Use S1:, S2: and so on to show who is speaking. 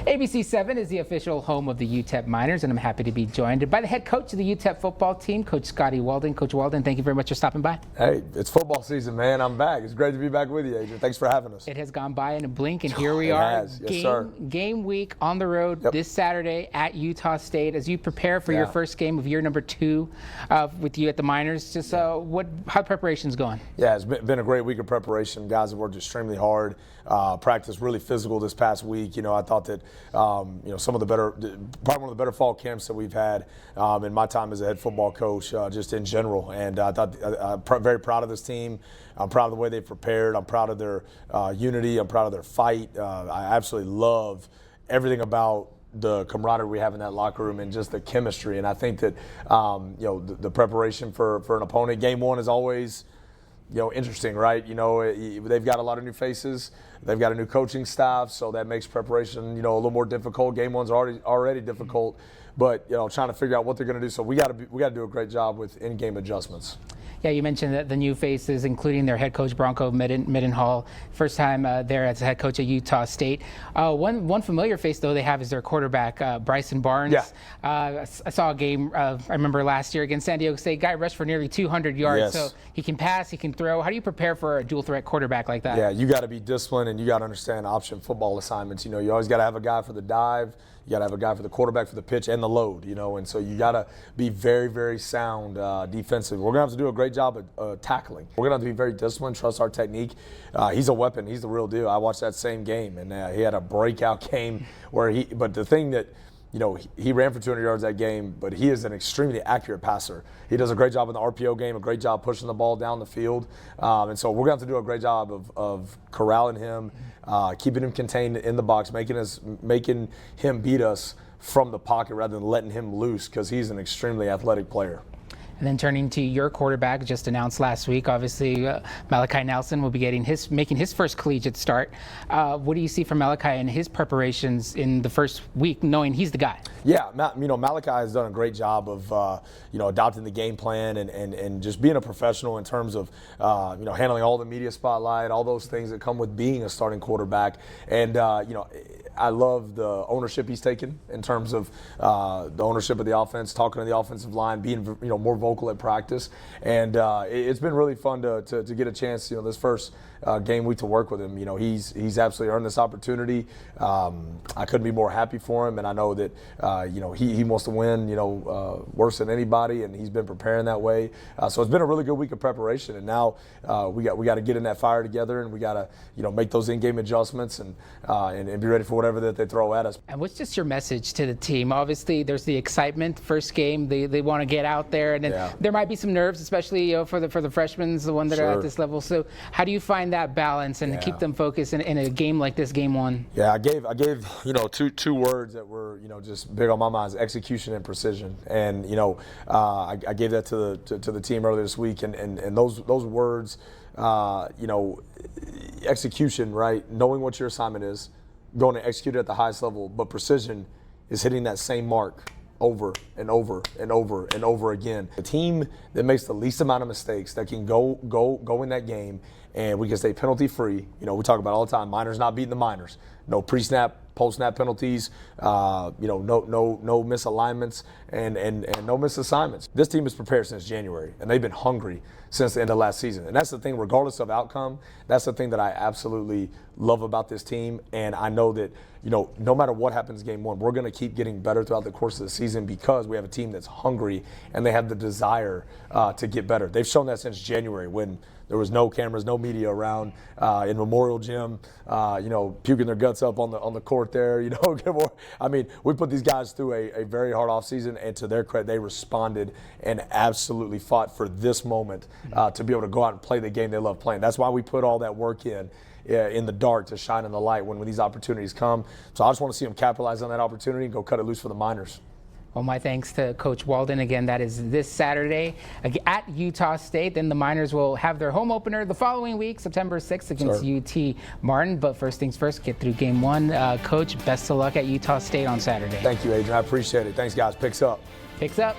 S1: ABC7 is the official home of the UTEP Miners, and I'm happy to be joined by the head coach of the UTEP football team, Coach Scotty Walden. Coach Walden, thank you very much for stopping by.
S2: Hey, it's football season, man. I'm back. It's great to be back with you, Adrian. Thanks for having us.
S1: It has gone by in a blink, and here we are.
S2: Has. Yes, sir.
S1: Game week on the road this Saturday at Utah State. As you prepare for your first game of year number 2 with you at the Miners, just how preparation's going?
S2: Yeah, it's been a great week of preparation. Guys have worked extremely hard. Practiced really physical this past week. You know, I thought that some of the probably one of the better fall camps that we've had in my time as a head football coach, just in general. And I thought I'm very proud of this team. I'm proud of the way they've prepared. I'm proud of their unity. I'm proud of their fight. I absolutely love everything about the camaraderie we have in that locker room and just the chemistry. And I think that the preparation for an opponent, game one is always interesting, right? They've got a lot of new faces. They've got a new coaching staff, so that makes preparation, a little more difficult. Game one's already difficult, but trying to figure out what they're going to do. So we got to do a great job with in-game adjustments.
S1: Yeah, you mentioned that the new faces, including their head coach Bronco Middenhall, first time there as a head coach at Utah State. One familiar face though they have is their quarterback Bryson Barnes.
S2: Yeah.
S1: I saw a game I remember last year against San Diego State. Guy rushed for nearly 200 yards.
S2: Yes.
S1: So he can pass, he can throw. How do you prepare for a dual threat quarterback like that?
S2: Yeah, you got to be disciplined and you got to understand option football assignments. You always got to have a guy for the dive. You got to have a guy for the quarterback for the pitch and the load, and so you got to be very, very sound defensive. We're going to have to do a great job of tackling. We're going to have to be very disciplined, trust our technique. He's a weapon. He's the real deal. I watched that same game, and he had a breakout game but the thing that, he ran for 200 yards that game, but he is an extremely accurate passer. He does a great job in the RPO game, a great job pushing the ball down the field. And so we're going to have to do a great job of corralling him, keeping him contained in the box, making him beat us from the pocket rather than letting him loose, because he's an extremely athletic player.
S1: And then turning to your quarterback, just announced last week, obviously Malachi Nelson will be making his first collegiate start. What do you see from Malachi and his preparations in the first week, knowing he's the guy?
S2: Yeah, Malachi has done a great job of adopting the game plan and just being a professional in terms of handling all the media spotlight, all those things that come with being a starting quarterback. And I love the ownership he's taken in terms of the ownership of the offense, talking to the offensive line, being more vocal at practice, and it's been really fun to get a chance, this first game week to work with him. He's absolutely earned this opportunity. I couldn't be more happy for him, and I know that he wants to win, worse than anybody, and he's been preparing that way. So it's been a really good week of preparation, and now we got to get in that fire together, and we got to make those in-game adjustments and be ready for whatever that they throw at us.
S1: And what's just your message to the team? Obviously, there's the excitement, first game, they want to get out there, and then there might be some nerves, especially for the freshmen, the one that are at this level. So how do you find that balance and keep them focused in a game like this, game one?
S2: Yeah, I gave two words that were just big on my mind: execution and precision. And I gave that to the team earlier this week, and those words, execution, right? Knowing what your assignment is, going to execute it at the highest level, but precision is hitting that same mark over and over and over and over again. The team that makes the least amount of mistakes, that can go in that game, and we can stay penalty free. We talk about all the time, Miners not beating the Miners. No pre-snap, post-snap penalties, no misalignments, and no misassignments. This team is prepared since January, and they've been hungry since the end of last season. And that's the thing, regardless of outcome, that's the thing that I absolutely love about this team. And I know that, no matter what happens game one, we're going to keep getting better throughout the course of the season because we have a team that's hungry and they have the desire to get better. They've shown that since January, when there was no cameras, no media around in Memorial Gym, puking their guts up on the court there. I mean, we put these guys through a very hard offseason, and to their credit, they responded and absolutely fought for this moment to be able to go out and play the game they love playing. That's why we put all that work in the dark to shine in the light when these opportunities come. So I just want to see them capitalize on that opportunity and go cut it loose for the Miners.
S1: Well, my thanks to Coach Walden. Again, that is this Saturday at Utah State. Then the Miners will have their home opener the following week, September 6th against UT Martin. But first things first, get through game one. Coach, best of luck at Utah State on Saturday.
S2: Thank you, Adrian. I appreciate it. Thanks, guys. Picks up.
S1: Picks up.